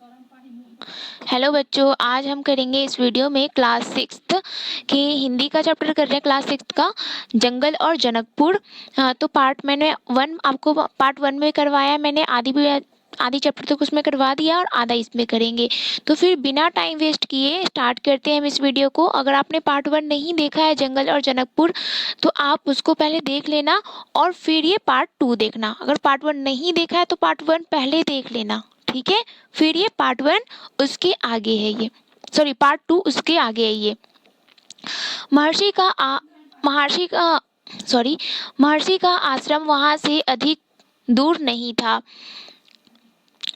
Hello बच्चों, आज हम करेंगे इस वीडियो में क्लास सिक्स्थ के हिंदी का चैप्टर कर रहे हैं। क्लास सिक्स्थ का जंगल और जनकपुर। तो पार्ट मैंने वन आपको पार्ट वन में करवाया मैंने, आधी चैप्टर तक उसमें करवा दिया और आधा इसमें करेंगे। तो फिर बिना टाइम वेस्ट किए स्टार्ट करते हैं हम इस वीडियो को। अगर आपने पार्ट वन नहीं देखा है जंगल और जनकपुर, तो आप उसको पहले देख लेना और फिर ये पार्ट टू देखना। अगर पार्ट वन नहीं देखा है तो पार्ट वन पहले देख लेना, ठीक है। फिर ये पार्ट वन उसके आगे है, ये सॉरी पार्ट टू उसके आगे है। ये महर्षि का आ, महर्षि का सॉरी महर्षि का आश्रम वहां से अधिक दूर नहीं था,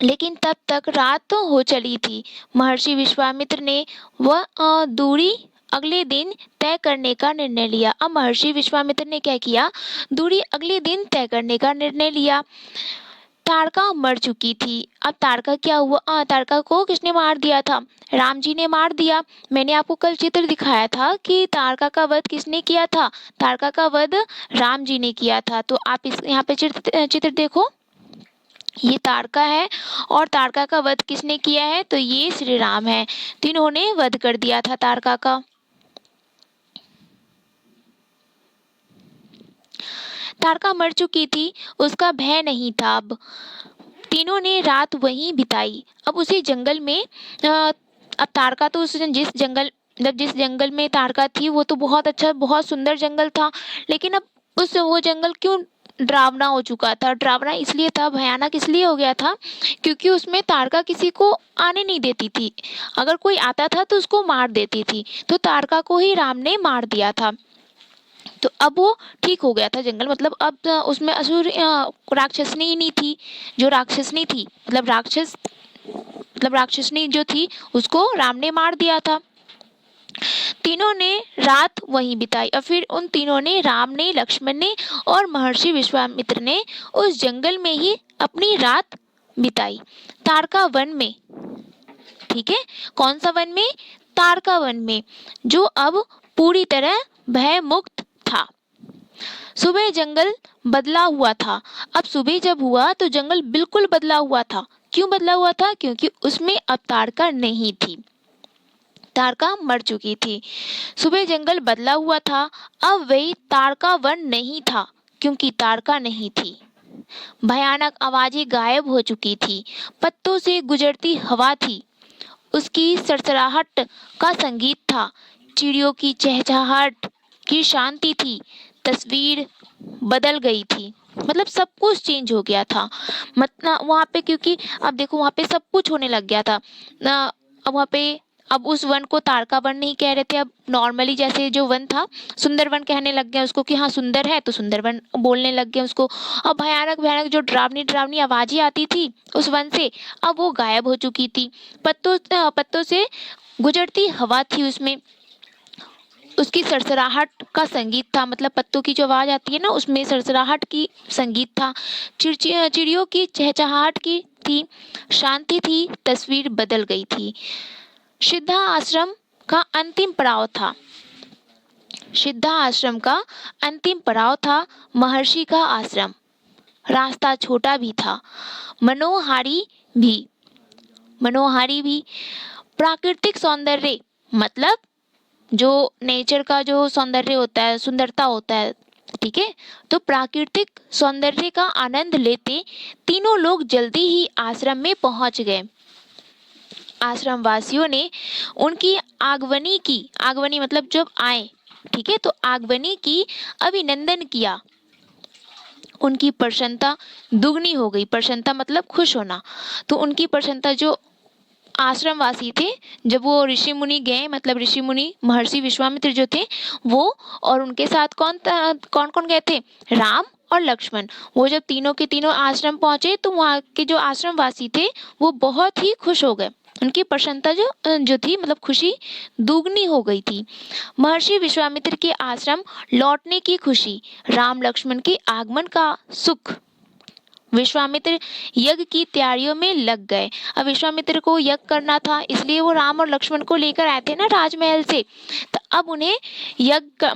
लेकिन तब तक रात तो हो चली थी। महर्षि विश्वामित्र ने वह दूरी अगले दिन तय करने का निर्णय लिया। अब महर्षि विश्वामित्र ने क्या किया, दूरी अगले दिन तय करने का निर्णय लिया। तारका मर चुकी थी। अब तारका क्या हुआ, तारका को किसने मार दिया था, राम जी ने मार दिया। मैंने आपको कल चित्र दिखाया था कि तारका का वध किसने किया था, तारका का वध राम जी ने किया था। तो आप इस यहाँ पे चित्र देखो, ये तारका है और तारका का वध किसने किया है, तो ये श्री राम है। तो इन्होंने वध कर दिया था तारका का। तारका मर चुकी थी, उसका भय नहीं था। अब तीनों ने रात वहीं बिताई। अब उसी जंगल में अब तारका तो जिस जंगल में तारका थी वो तो बहुत अच्छा बहुत सुंदर जंगल था, लेकिन अब वो जंगल क्यों डरावना हो चुका था। डरावना इसलिए था, भयानक इसलिए हो गया था क्योंकि उसमें तारका किसी को आने नहीं देती थी। अगर कोई आता था तो उसको मार देती थी, तो तारका को ही राम ने मार दिया था। तो अब वो ठीक हो गया था जंगल, मतलब अब उसमें असुर राक्षसनी ही नहीं थी। जो राक्षसनी थी मतलब राक्षसनी जो थी उसको राम ने मार दिया था। तीनों ने रात वहीं बिताई और फिर उन तीनों ने, राम ने, लक्ष्मण ने और महर्षि विश्वामित्र ने उस जंगल में ही अपनी रात बिताई, तारका वन में। ठीक है, कौन सा वन में, तारका वन में, जो अब पूरी तरह भय मुक्त था। सुबह जंगल बदला हुआ था। अब सुबह जब हुआ तो जंगल बिल्कुल बदला हुआ था। क्यों बदला हुआ था, क्योंकि उसमें अब तारका नहीं थी, तारका मर चुकी थी। सुबह जंगल बदला हुआ था, अब वही तारका वन नहीं था क्योंकि तारका नहीं थी। भयानक आवाजें गायब हो चुकी थी। पत्तों से गुजरती हवा थी, उसकी सरसराहट का संगीत था। चिड़ियों की चहचहाहट की शांति थी। तस्वीर बदल गई थी, मतलब सब कुछ चेंज हो गया था। मतलब वहाँ पे, क्योंकि अब देखो वहाँ पे सब कुछ होने लग गया था। अब वहाँ पे अब उस वन को तारका वन नहीं कह रहे थे, अब नॉर्मली जैसे जो वन था सुंदर वन कहने लग गए उसको, कि हाँ सुंदर है तो सुंदर वन बोलने लग गए उसको। अब भयानक भयानक जो डरावनी डरावनी आवाजें आती थी उस वन से, अब वो गायब हो चुकी थी। पत्तों से गुजरती हवा थी, उसमें उसकी सरसराहट का संगीत था, मतलब पत्तों की जो आवाज आती है ना उसमें सरसराहट की संगीत था। चिड़ियों की चहचहाहट की थी, शांति थी। तस्वीर बदल गई थी। सिद्धा आश्रम का अंतिम पड़ाव था। सिद्धा आश्रम का अंतिम पड़ाव था महर्षि का आश्रम। रास्ता छोटा भी था, मनोहारी भी मनोहारी भी। प्राकृतिक सौंदर्य, मतलब जो नेचर का जो सौंदर्य होता है, सुंदरता होता है, ठीक है। तो प्राकृतिक सौंदर्य का आनंद लेते तीनों लोग जल्दी ही आश्रम में पहुंच गए। आश्रम वासियों ने उनकी आगमनी मतलब जब आए, ठीक है, तो आगमनी की अभिनंदन किया। उनकी प्रसन्नता दुगनी हो गई। प्रसन्नता मतलब खुश होना। तो उनकी प्रसन्नता, जो आश्रम वासी थे, जब वो ऋषि मुनि गए, मतलब ऋषि मुनि महर्षि विश्वामित्र जो थे वो, और उनके साथ कौन कौन गए थे, राम और लक्ष्मण। वो जब तीनों के तीनों आश्रम पहुंचे तो वहाँ के जो आश्रम वासी थे वो बहुत ही खुश हो गए। उनकी प्रसन्नता जो थी, मतलब खुशी दुगनी हो गई थी। महर्षि विश्वामित्र के आश्रम लौटने की खुशी, राम लक्ष्मण के आगमन का सुख। विश्वामित्र यज्ञ की तैयारियों में लग गए। अब विश्वामित्र को यज्ञ करना था, इसलिए वो राम और लक्ष्मण को लेकर आए थे ना राजमहल से। तो अब उन्हें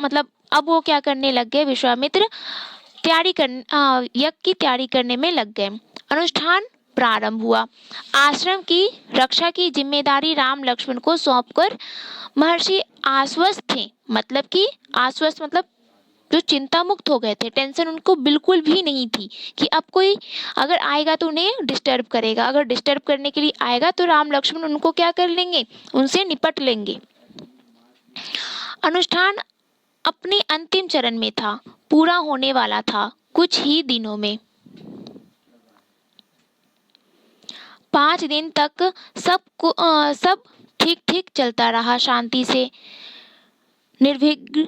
मतलब अब वो क्या करने लग गए, विश्वामित्र यज्ञ की तैयारी करने में लग गए। अनुष्ठान प्रारंभ हुआ। आश्रम की रक्षा की जिम्मेदारी राम लक्ष्मण को सौंपकर महर्षि आश्वस्त थे। मतलब कि आश्वस्त मतलब जो चिंता मुक्त हो गए थे, टेंशन उनको बिल्कुल भी नहीं थी कि अब कोई अगर आएगा तो उन्हें डिस्टर्ब करेगा, अगर डिस्टर्ब करने के लिए आएगा तो राम लक्ष्मण उनको क्या कर लेंगे, उनसे निपट लेंगे। अनुष्ठान अपने अंतिम चरण में था, पूरा होने वाला था कुछ ही दिनों में। 5 दिन तक सब ठीक ठीक चलता रहा, शांति से, निर्विघ्न।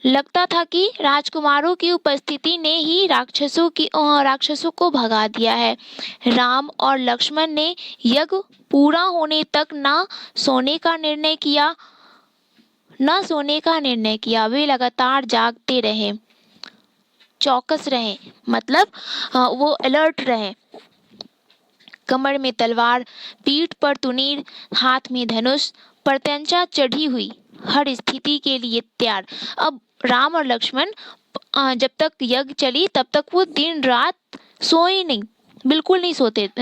लगता था कि राजकुमारों की उपस्थिति ने ही राक्षसों को भगा दिया है। राम और लक्ष्मण ने यज्ञ पूरा होने तक न सोने का निर्णय किया। वे लगातार जागते रहे, चौकस रहे, मतलब वो अलर्ट रहे। कमर में तलवार, पीठ पर तुनीर, हाथ में धनुष, प्रत्यंचा चढ़ी हुई, हर स्थिति के लिए तैयार। अब राम और लक्ष्मण जब तक यज्ञ चली तब तक वो दिन रात सोए नहीं, बिल्कुल नहीं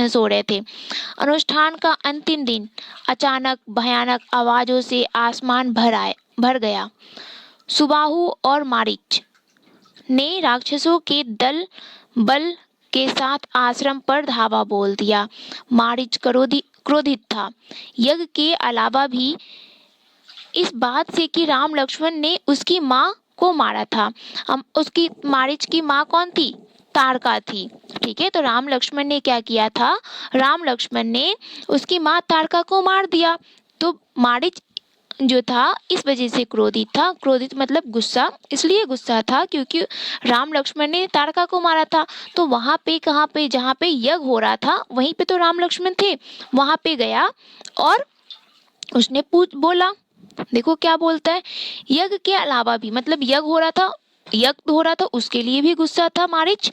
सो रहे थे। अनुष्ठान का अंतिम दिन अचानक भयानक आवाजों से आसमान भर गया। सुबाहु और मारीच ने राक्षसों के दल बल के साथ आश्रम पर धावा बोल दिया। मारीच क्रोधित था, यज्ञ के अलावा भी इस बात से कि राम लक्ष्मण ने उसकी माँ को मारा था। उसकी मारीच की माँ कौन थी, तारका थी। ठीक है, तो राम लक्ष्मण ने क्या किया था, राम लक्ष्मण ने उसकी माँ तारका को मार दिया। तो मारीच जो था इस वजह से क्रोधित था। क्रोधित मतलब गुस्सा, इसलिए गुस्सा था क्योंकि राम लक्ष्मण ने तारका को मारा था। तो वहां पे कहाँ पे, जहाँ पे यज्ञ हो रहा था वहीं पे तो राम लक्ष्मण थे, वहां पे गया और उसने बोला, देखो क्या बोलता है, यज्ञ के अलावा भी, मतलब यज्ञ हो रहा था उसके लिए भी गुस्सा था मारीच,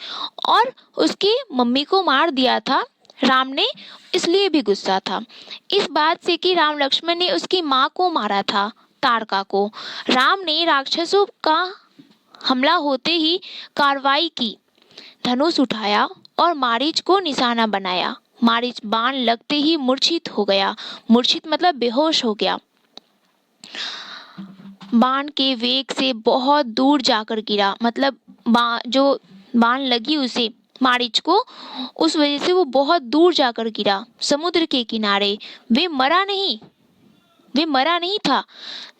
और उसकी मम्मी को मार दिया था राम ने, इसलिए भी गुस्सा था। इस बात से कि राम लक्ष्मण ने उसकी माँ को मारा था, तारका को। राम ने राक्षसों का हमला होते ही कार्रवाई की, धनुष उठाया और मारीच को निशाना बनाया। मारीच बाण लगते ही मूर्छित हो गया। मूर्छित मतलब बेहोश हो गया। बाण के वेग से बहुत दूर जाकर गिरा, मतलब जो बाण लगी उसे, मारीच को, उस वजह से वो बहुत दूर जाकर गिरा, समुद्र के किनारे। वे मरा नहीं था।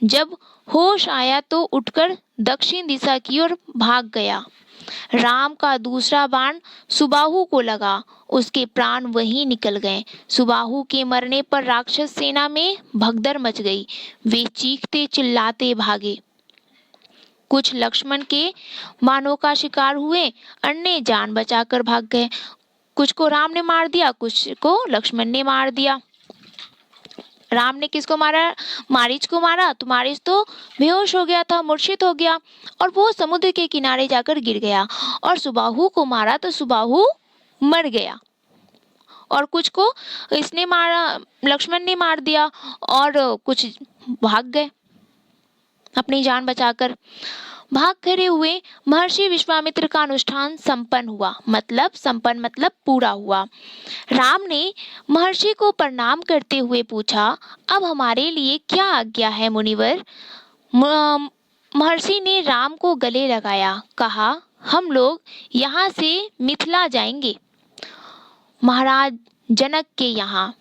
जब होश आया तो उठकर दक्षिण दिशा की ओर भाग गया। राम का दूसरा बाण सुबाहु को लगा, उसके प्राण वहीं निकल गए। सुबाहु के मरने पर राक्षस सेना में भगदड़ मच गई। वे चीखते चिल्लाते भागे। कुछ लक्ष्मण के बाणों का शिकार हुए, अन्य जान बचाकर भाग गए। कुछ को राम ने मार दिया, कुछ को लक्ष्मण ने मार दिया। राम ने किसको मारा, मारीच को मारा, तो मारीच तो बेहोश हो गया था, मूर्छित हो गया और वो समुद्र के किनारे जाकर गिर गया। और सुबाहु को मारा तो सुबाहु मर गया। और कुछ को इसने मारा, लक्ष्मण ने मार दिया, और कुछ भाग गए अपनी जान बचाकर। भाग खड़े हुए महर्षि विश्वामित्र का अनुष्ठान संपन्न हुआ, मतलब पूरा हुआ। राम ने महर्षि को प्रणाम करते हुए पूछा, अब हमारे लिए क्या आज्ञा है मुनिवर। महर्षि ने राम को गले लगाया, कहा, हम लोग यहाँ से मिथिला जाएंगे, महाराज जनक के यहाँ,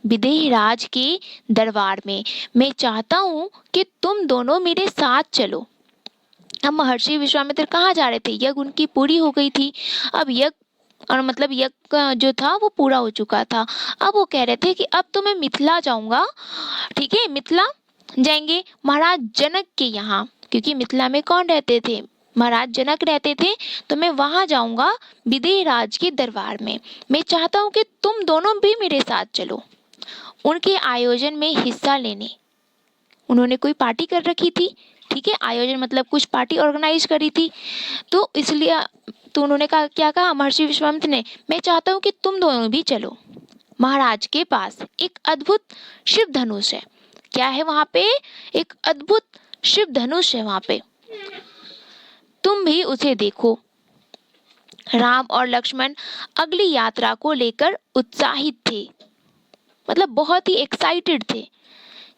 विदेह राज के दरबार में। मैं चाहता हूँ कि तुम दोनों मेरे साथ चलो। अब महर्षि विश्वामित्र कहाँ जा रहे थे, यज्ञ उनकी पूरी हो गई थी। अब यज्ञ जो था वो पूरा हो चुका था। अब वो कह रहे थे कि अब तो मैं मिथिला जाऊंगा, ठीक है, मिथिला जाएंगे महाराज जनक के यहाँ, क्योंकि मिथिला में कौन रहते थे, महाराज जनक रहते थे। तो मैं वहां जाऊंगा विदेह राज के दरबार में। मैं चाहता हूँ कि तुम दोनों भी मेरे साथ चलो उनके आयोजन में हिस्सा लेने। उन्होंने कोई पार्टी कर रखी थी, ठीक है, आयोजन मतलब कुछ पार्टी ऑर्गेनाइज करी थी, तो इसलिए तो उन्होंने कहा, क्या कहा महर्षि विश्वामित्र ने, मैं चाहता हूँ कि तुम दोनों भी चलो। महाराज के पास एक अद्भुत शिव धनुष है। क्या है वहां पे, एक अद्भुत शिव धनुष है वहां पे, तुम भी उसे देखो। राम और लक्ष्मण अगली यात्रा को लेकर उत्साहित थे, मतलब बहुत ही एक्साइटेड थे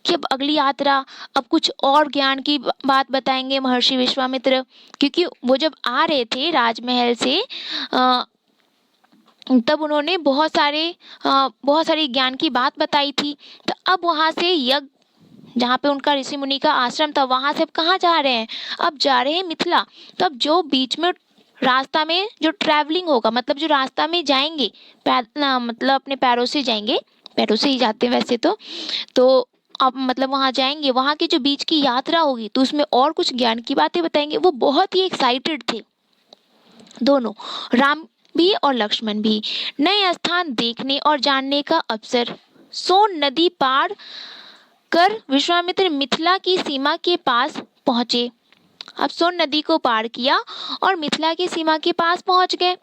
कि अब अगली यात्रा, अब कुछ और ज्ञान की बात बताएंगे महर्षि विश्वामित्र। क्योंकि वो जब आ रहे थे राजमहल से, अ, तब उन्होंने बहुत सारी ज्ञान की बात बताई थी। तो अब वहां से यज्ञ, जहाँ पे उनका ऋषि मुनि का आश्रम था, वहां से अब कहाँ जा रहे हैं, अब जा रहे हैं मिथिला। तो अब जो बीच में रास्ता में जो ट्रैवलिंग होगा, मतलब जो रास्ता में जाएंगे, मतलब अपने पैरों से जाएंगे, पैरों से ही जाते हैं वैसे तो अब मतलब वहां जाएंगे, वहां की जो बीच की यात्रा होगी तो उसमें और कुछ ज्ञान की बातें बताएंगे। वो बहुत ही एक्साइटेड थे दोनों, राम भी और लक्ष्मण भी। नए स्थान देखने और जानने का अवसर। सोन नदी पार कर विश्वामित्र मिथिला की सीमा के पास पहुंचे। अब सोन नदी को पार किया और मिथिला की सीमा के पास पहुंच गए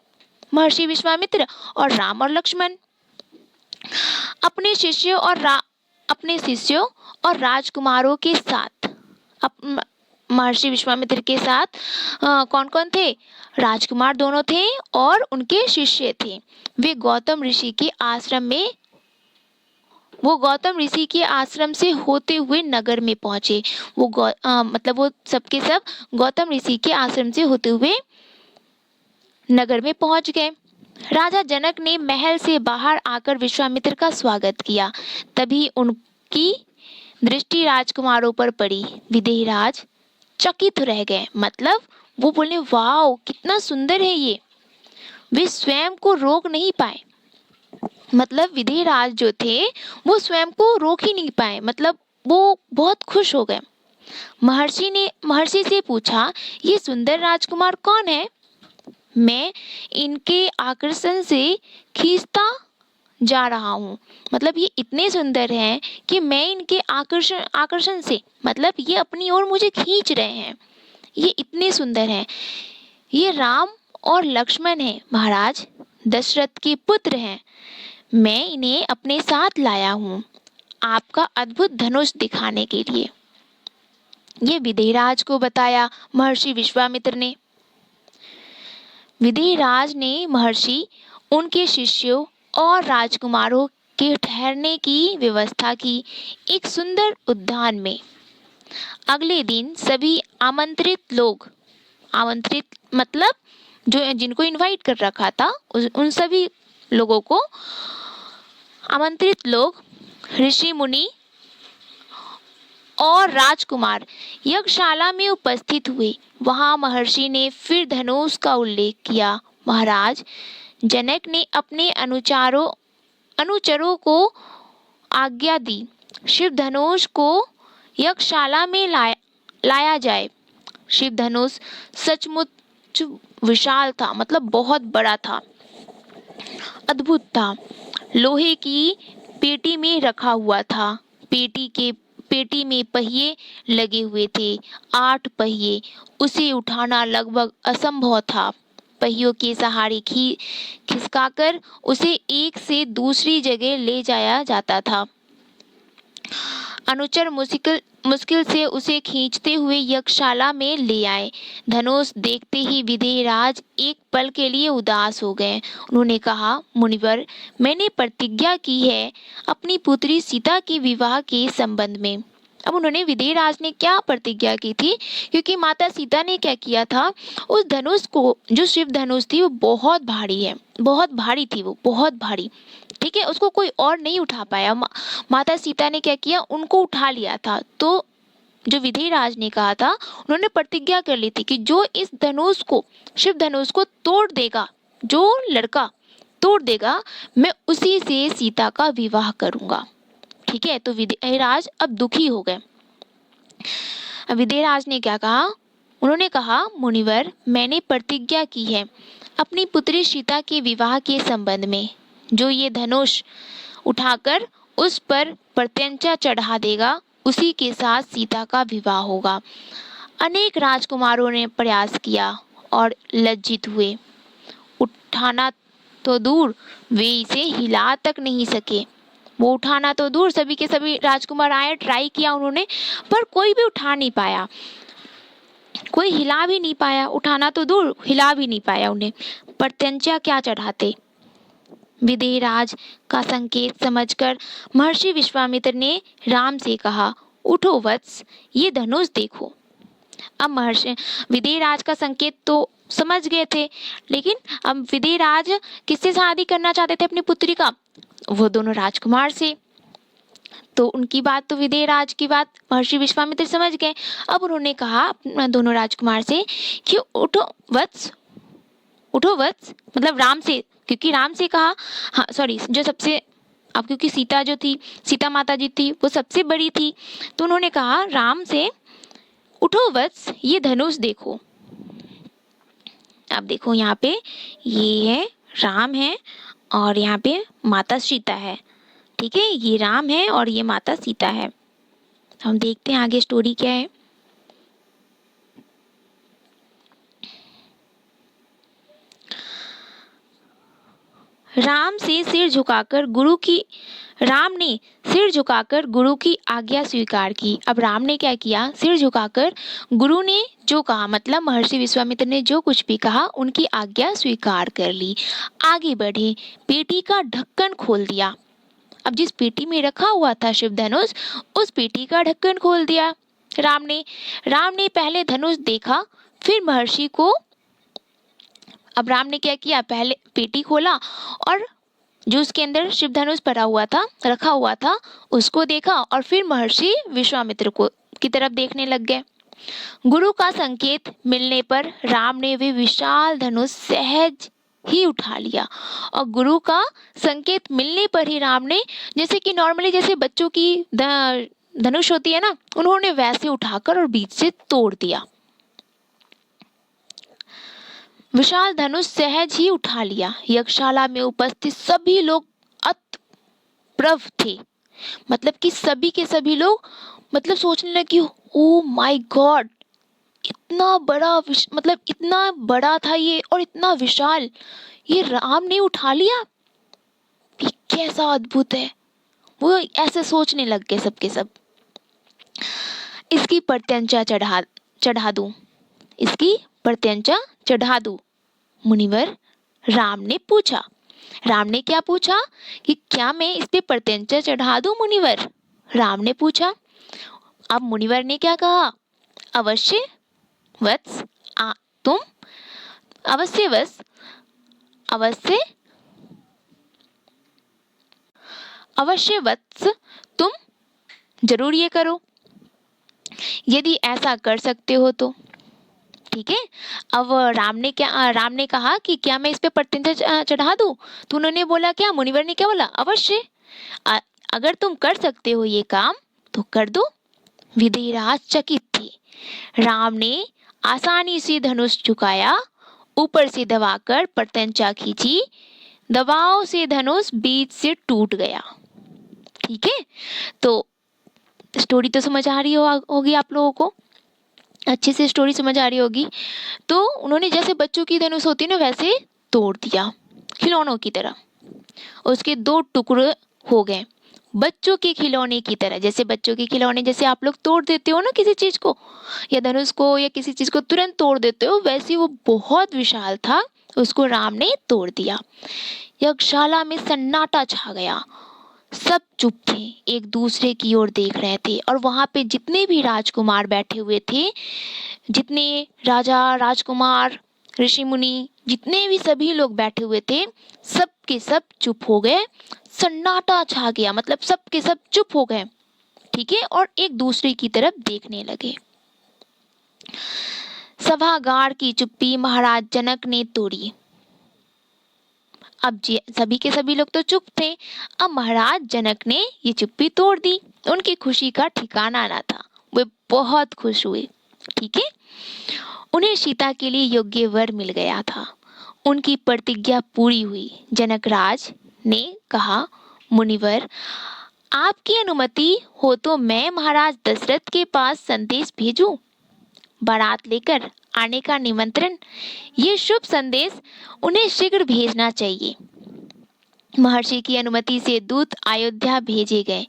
महर्षि विश्वामित्र और राम और लक्ष्मण अपने शिष्यों अपने शिष्यों और राजकुमारों के साथ। महर्षि विश्वामित्र के साथ कौन कौन थे? राजकुमार दोनों थे और उनके शिष्य थे। वे गौतम ऋषि के आश्रम में वो गौतम ऋषि के आश्रम से होते हुए नगर में पहुंचे। मतलब वो सबके सब गौतम ऋषि के आश्रम से होते हुए नगर में पहुंच गए। राजा जनक ने महल से बाहर आकर विश्वामित्र का स्वागत किया। तभी उनकी दृष्टि राजकुमारों पर पड़ी। विदेहराज चकित रह गए, मतलब वो बोले वाह कितना सुंदर है ये। वे स्वयं को रोक नहीं पाए, मतलब विदेहराज जो थे वो स्वयं को रोक ही नहीं पाए, मतलब वो बहुत खुश हो गए। महर्षि से पूछा, ये सुंदर राजकुमार कौन है? मैं इनके आकर्षण से खींचता जा रहा हूँ, मतलब ये इतने सुंदर हैं कि मैं इनके आकर्षण से, मतलब ये अपनी ओर मुझे खींच रहे हैं, ये इतने सुंदर हैं। ये राम और लक्ष्मण हैं महाराज, दशरथ के पुत्र हैं। मैं इन्हें अपने साथ लाया हूँ आपका अद्भुत धनुष दिखाने के लिए। ये विदेहराज को बताया महर्षि विश्वामित्र ने। विदेहराज ने महर्षि, उनके शिष्यों और राजकुमारों के ठहरने की व्यवस्था की एक सुंदर उद्यान में। अगले दिन सभी आमंत्रित मतलब जो जिनको इनवाइट कर रखा था, उन सभी लोगों को आमंत्रित लोग, ऋषि मुनि और राजकुमार यज्ञशाला में उपस्थित हुए। वहां महर्षि ने फिर धनुष का उल्लेख किया। महाराज जनक ने अपने अनुचरों को आज्ञा दी, शिव धनुष को यज्ञशाला में लाया जाए। शिव धनुष सचमुच विशाल था, मतलब बहुत बड़ा था, अद्भुत था। लोहे की पेटी में रखा हुआ था। पेटी में पहिए लगे हुए थे, 8 पहिए। उसे उठाना लगभग असंभव था। पहियों के सहारे खिसकाकर उसे एक से दूसरी जगह ले जाया जाता था। अनुचर मुश्किल से उसे खींचते हुए यज्ञशाला में ले आए। धनुष देखते ही विदेहराज एक पल के लिए उदास हो गए। उन्होंने कहा, मुनिवर, मैंने प्रतिज्ञा की है अपनी पुत्री सीता के विवाह के संबंध में। अब उन्होंने, विदेहराज ने क्या प्रतिज्ञा की थी? क्योंकि माता सीता ने क्या किया था, उस धनुष को, जो शिव धनुष थी वो बहुत भारी है, बहुत भारी थी, वो बहुत भारी, ठीक है, उसको कोई और नहीं उठा पाया। माता सीता ने क्या किया, उनको उठा लिया था। तो जो विधिराज ने कहा था, उन्होंने प्रतिज्ञा कर ली थी कि जो इस धनुष को, शिव धनुष को तोड़ देगा, जो लड़का तोड़ देगा, मैं उसी से सीता का विवाह करूंगा। ठीक है, तो विधिराज अब दुखी हो गए। विधिराज ने क्या कहा, उन्होंने कहा, मुनिवर, मैंने प्रतिज्ञा की है अपनी पुत्री सीता के विवाह के संबंध में। जो ये धनुष उठाकर उस पर प्रत्यंचा चढ़ा देगा, उसी के साथ सीता का विवाह होगा। अनेक राजकुमारों ने प्रयास किया और लज्जित हुए। उठाना तो दूर, वे इसे हिला तक नहीं सके। वो उठाना तो दूर, सभी के सभी राजकुमार आए, ट्राई किया उन्होंने, पर कोई भी उठा नहीं पाया। कोई हिला भी नहीं पाया, उठाना तो दूर, हिला भी नहीं पाया उन्हें। प्रत्यंचा क्या चढ़ाते। विदेहराज का संकेत समझकर महर्षि विश्वामित्र ने राम से कहा, उठो वत्स, ये धनुष देखो। अब महर्षि विदेहराज का संकेत तो समझ गए थे, लेकिन अब विदेहराज किससे शादी करना चाहते थे अपनी पुत्री का? वो दोनों राजकुमार से। तो उनकी बात, तो विदेहराज की बात महर्षि विश्वामित्र समझ गए। अब उन्होंने कहा दोनों राजकुमार से कि उठो वत्स, उठो वत्स, मतलब राम से, क्योंकि राम से कहा, हाँ सॉरी, जो सबसे, अब क्योंकि सीता जो थी, सीता माता जी थी, वो सबसे बड़ी थी, तो उन्होंने कहा राम से, उठो वत्स, ये धनुष देखो। अब देखो यहाँ पे ये है राम है और यहाँ पे माता सीता है। ठीक है, ये राम है और ये माता सीता है। हम देखते हैं आगे स्टोरी क्या है। राम ने सिर झुकाकर गुरु की आज्ञा स्वीकार की। अब राम ने क्या किया? सिर झुकाकर गुरु ने जो कहा, मतलब महर्षि विश्वामित्र ने जो कुछ भी कहा, उनकी आज्ञा स्वीकार कर ली। आगे बढ़े, पेटी का ढक्कन खोल दिया। अब जिस पेटी में रखा हुआ था शिव धनुष, उस पेटी का ढक्कन खोल दिया राम ने पहले धनुष देखा, फिर महर्षि को, अब राम ने क्या किया, पहले पेटी खोला और जो उसके अंदर शिव धनुष पड़ा हुआ था, रखा हुआ था, उसको देखा और फिर महर्षि विश्वामित्र को की तरफ देखने लग गए। गुरु का संकेत मिलने पर राम ने वे विशाल धनुष सहज ही उठा लिया। और गुरु का संकेत मिलने पर ही राम ने, जैसे कि नॉर्मली जैसे बच्चों की धनुष होती है ना, उन्होंने वैसे उठाकर और बीच से तोड़ दिया। विशाल धनुष सहज ही उठा लिया। यज्ञशाला में उपस्थित सभी लोग अतप्रभ थे, मतलब कि सभी के सभी लोग मतलब सोचने लगे, ओ माय गॉड, इतना बड़ा मतलब इतना बड़ा था ये और इतना विशाल, ये राम ने उठा लिया, ये कैसा अद्भुत है। वो ऐसे सोचने लग गए सबके सब। इसकी प्रत्यंचा चढ़ा दूं, इसकी प्रत्यंचा चढ़ा दूं, मुनिवर राम ने पूछा। राम ने क्या पूछा कि क्या मैं इस पे प्रत्यंचा चढ़ा दूं मुनिवर? राम ने पूछा। अब मुनिवर ने क्या कहा? अवश्य वत्स, तुम अवश्य वत्स, तुम जरूर ये करो, यदि ऐसा कर सकते हो तो। ठीक है, अब राम ने कहा कि क्या मैं इस पे प्रत्यंचा चढ़ा दूं? तो उन्होंने बोला क्या, मुनिवर ने क्या बोला? अवश्य, अगर तुम कर सकते हो ये काम तो कर दो। विदेहराज चकित थे। राम ने आसानी से धनुष झुकाया, ऊपर से दबाकर प्रत्यंचा खींची, दबाव से धनुष बीच से टूट गया। ठीक है, तो स्टोरी तो समझ आ रही होगी आप लोगों को, अच्छे से स्टोरी समझ आ रही होगी। तो उन्होंने जैसे बच्चों की धनुष होती है ना, वैसे तोड़ दिया खिलौनों की तरह। उसके दो टुकड़े हो गए बच्चों के खिलौने की तरह। जैसे बच्चों के खिलौने जैसे आप लोग तोड़ देते हो ना किसी चीज को, या धनुष को या किसी चीज को तुरंत तोड़ देते हो, वैसे वो बहुत विशाल था, उसको राम ने तोड़ दिया। यज्ञशाला में सन्नाटा छा गया। सब चुप थे, एक दूसरे की ओर देख रहे थे। और वहां पे जितने भी राजकुमार बैठे हुए थे, जितने राजा राजकुमार ऋषि मुनि, जितने भी सभी लोग बैठे हुए थे, सब के सब चुप हो गए। सन्नाटा छा गया, मतलब सब के सब चुप हो गए। ठीक है, और एक दूसरे की तरफ देखने लगे। सभागार की चुप्पी महाराज जनक ने तोड़ी। अब सभी के सभी लोग तो चुप थे, अब महाराज जनक ने ये चुप्पी तोड़ दी। उनकी खुशी का ठिकाना ना था, वे बहुत खुश हुए। ठीक है, उन्हें सीता के लिए योग्य वर मिल गया था। उनकी प्रतिज्ञा पूरी हुई। जनकराज ने कहा, मुनिवर आपकी अनुमति हो तो मैं महाराज दशरथ के पास संदेश भेजूं, बारात लेकर आने का निमंत्रण। ये शुभ संदेश उन्हें शीघ्र भेजना चाहिए। महर्षि की अनुमति से दूत अयोध्या भेजे गए।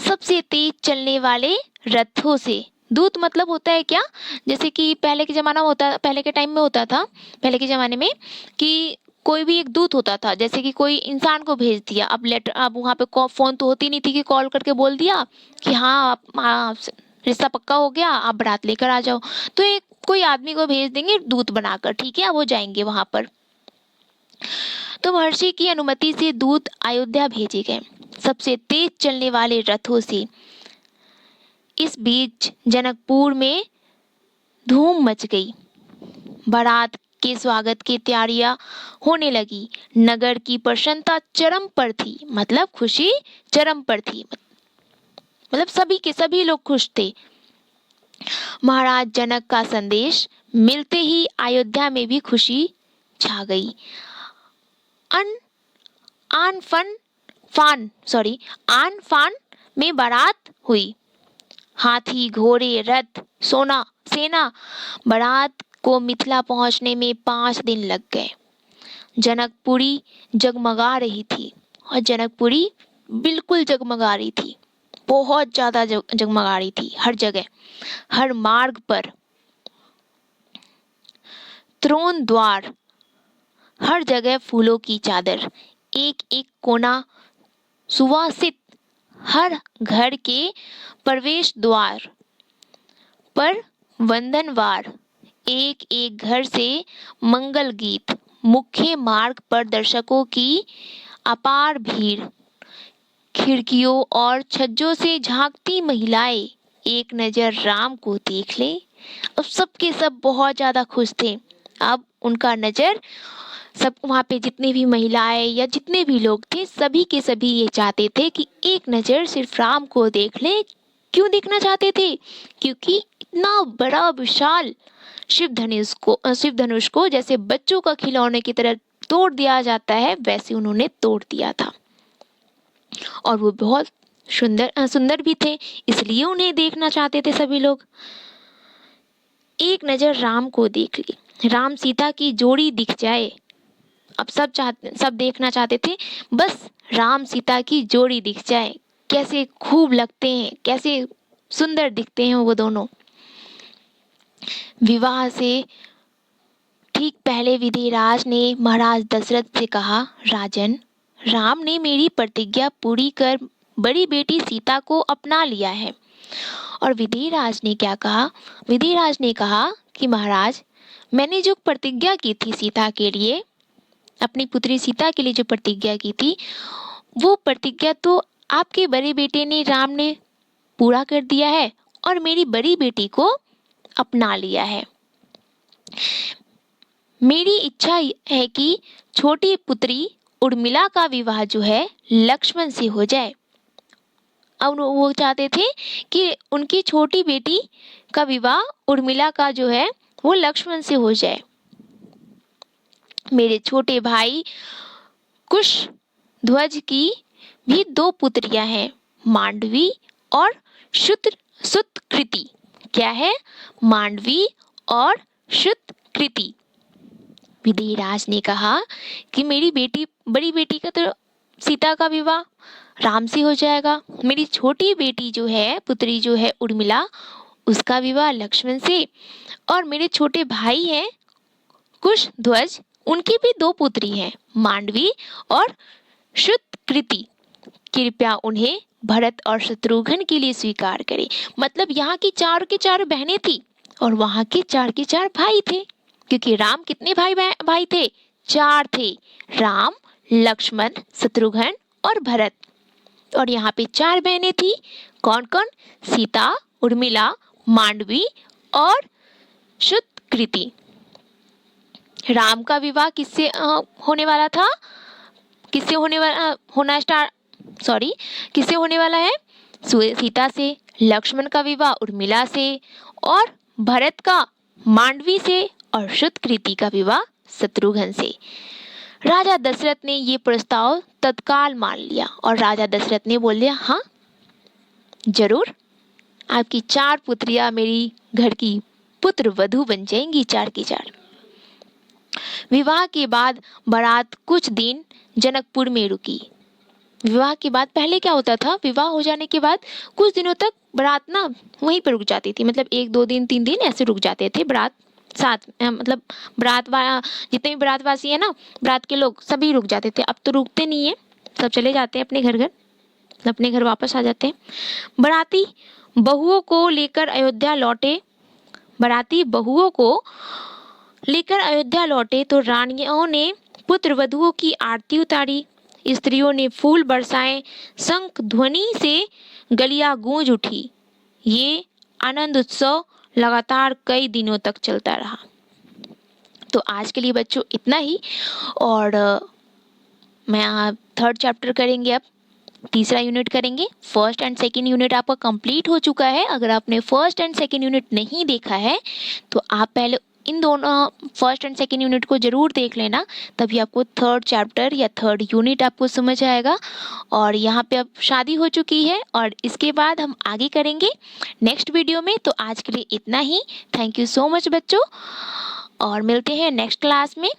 सबसे तेज चलने वाले रथों से दूत मतलब होता है क्या, जैसे कि पहले के टाइम में होता था, पहले के ज़माने में, कि कोई भी एक दूत होता था, जैसे कि कोई इंसान को भेज दिया। अब वहाँ पे फ़ोन तो होती नहीं थी कि कॉल करके बोल दिया कि हाँ रिश्ता पक्का हो गया, आप बारात लेकर आ जाओ। तो एक कोई आदमी को भेज देंगे दूत बनाकर, ठीक है, अब वो जाएंगे वहाँ पर। तो महर्षि की अनुमति से दूत अयोध्या भेजे गए, सबसे तेज चलने वाले रथों से। इस बीच जनकपुर में धूम मच गई। बारात के स्वागत की तैयारियां होने लगी। नगर की प्रसन्नता चरम पर थी, मतलब खुशी चरम पर थी, मतलब सभी के सभी लोग खुश थे। महाराज जनक का संदेश मिलते ही अयोध्या में भी खुशी छा गई। अन आन फन फान सॉरी आन फान में बारात हुई। हाथी, घोड़े, रथ, सोना, सेना। बारात को मिथिला पहुंचने में 5 दिन लग गए। जनकपुरी जगमगा रही थी, और जनकपुरी बिल्कुल जगमगा रही थी, बहुत ज्यादा जगमगा रही थी। हर जगह, हर मार्ग पर, त्रोण द्वार, हर जगह फूलों की चादर, एक एक कोना सुवासित। हर घर के प्रवेश द्वार पर वंदनवार, एक एक घर से मंगल गीत। मुख्य मार्ग पर दर्शकों की अपार भीड़। खिड़कियों और छज्जों से झांकती महिलाएं एक नजर राम को देख ले। अब सबके सब बहुत ज्यादा खुश थे। अब उनका नजर, सब वहाँ पे जितनी भी महिलाएं या जितने भी लोग थे, सभी के सभी ये चाहते थे कि एक नज़र सिर्फ राम को देख ले। क्यों देखना चाहते थे? क्योंकि इतना बड़ा विशाल शिव धनुष को जैसे बच्चों का खिलौने की तरह तोड़ दिया जाता है, वैसे उन्होंने तोड़ दिया था। और वो बहुत सुंदर भी थे, इसलिए उन्हें देखना चाहते थे सभी लोग। एक नज़र राम को देख ली, राम सीता की जोड़ी दिख जाए। अब सब देखना चाहते थे, बस राम सीता की जोड़ी दिख जाए। कैसे खूब लगते हैं, कैसे सुंदर दिखते हैं वो दोनों। विवाह से ठीक पहले विधिराज ने महाराज दशरथ से कहा, राजन, राम ने मेरी प्रतिज्ञा पूरी कर बड़ी बेटी सीता को अपना लिया है। और विधिराज ने क्या कहा? विधिराज ने कहा कि महाराज, मैंने जो प्रतिज्ञा की थी सीता के लिए, अपनी पुत्री सीता के लिए जो प्रतिज्ञा की थी, वो प्रतिज्ञा तो आपके बड़े बेटे ने राम ने पूरा कर दिया है और मेरी बड़ी बेटी को अपना लिया है। मेरी इच्छा है कि छोटी पुत्री उर्मिला का विवाह जो है लक्ष्मण से हो जाए। अब वो चाहते थे कि उनकी छोटी बेटी का विवाह उर्मिला का जो है वो लक्ष्मण से हो जाए। मेरे छोटे भाई कुश ध्वज की भी 2 पुत्रियां हैं, मांडवी और सुतकृति। क्या है? मांडवी और सुतकृति। विधिराज ने कहा कि मेरी बड़ी बेटी का तो सीता का विवाह राम से हो जाएगा, मेरी छोटी बेटी जो है, पुत्री जो है उर्मिला, उसका विवाह लक्ष्मण से, और मेरे छोटे भाई हैं कुश ध्वज, उनकी भी 2 पुत्री हैं, मांडवी और सुतकृति। कृपया उन्हें भरत और शत्रुघ्न के लिए स्वीकार करें। मतलब यहाँ की 4 की 4 बहनें थी और वहाँ के 4 के 4 भाई थे, क्योंकि राम कितने भाई थे? 4 थे, राम, लक्ष्मण, शत्रुघ्न और भरत। और यहाँ पे 4 बहनें थी। कौन कौन? सीता, उर्मिला, मांडवी और सुतकृति। राम का विवाह किससे होने वाला था? किससे होने वाला है? सीता से। लक्ष्मण का विवाह उर्मिला से, और भरत का मांडवी से, और सुतकृति का विवाह शत्रुघ्न से। राजा दशरथ ने ये प्रस्ताव तत्काल मान लिया और राजा दशरथ ने बोल दिया, हाँ जरूर, आपकी 4 पुत्रियां मेरी घर की पुत्र वधू बन जाएंगी, 4 की 4। विवाह के बाद बारात कुछ दिन जनकपुर में रुकी। विवाह के बाद पहले क्या होता था, विवाह हो जाने के बाद कुछ दिनों तक बारात ना वहीं पर रुक जाती थी, मतलब 1-2 दिन 3 दिन ऐसे रुक जाते थे बारात साथ मतलब जितने भी बारातवासी है ना, बारात के लोग सभी रुक जाते थे। अब तो रुकते नहीं है, सब चले जाते हैं अपने घर घर, अपने घर वापस आ जाते हैं। बाराती बहुओं को लेकर अयोध्या लौटे, बाराती बहुओं को लेकर अयोध्या लौटे तो रानियों ने पुत्र वधुओं की आरती उतारी, स्त्रियों ने फूल बरसाए, शंख ध्वनि से गलियां गूंज उठी। ये आनंद उत्सव लगातार कई दिनों तक चलता रहा। तो आज के लिए बच्चों इतना ही। और मैं आप 3rd चैप्टर करेंगे, अब तीसरा यूनिट करेंगे। फर्स्ट एंड सेकंड यूनिट आपका कंप्लीट हो चुका है। अगर आपने फर्स्ट एंड सेकंड यूनिट नहीं देखा है तो आप पहले इन दोनों फर्स्ट एंड सेकंड यूनिट को ज़रूर देख लेना, तभी आपको 3rd चैप्टर या 3rd यूनिट आपको समझ आएगा। और यहाँ पे अब शादी हो चुकी है और इसके बाद हम आगे करेंगे नेक्स्ट वीडियो में। तो आज के लिए इतना ही। थैंक यू सो मच बच्चों, और मिलते हैं नेक्स्ट क्लास में।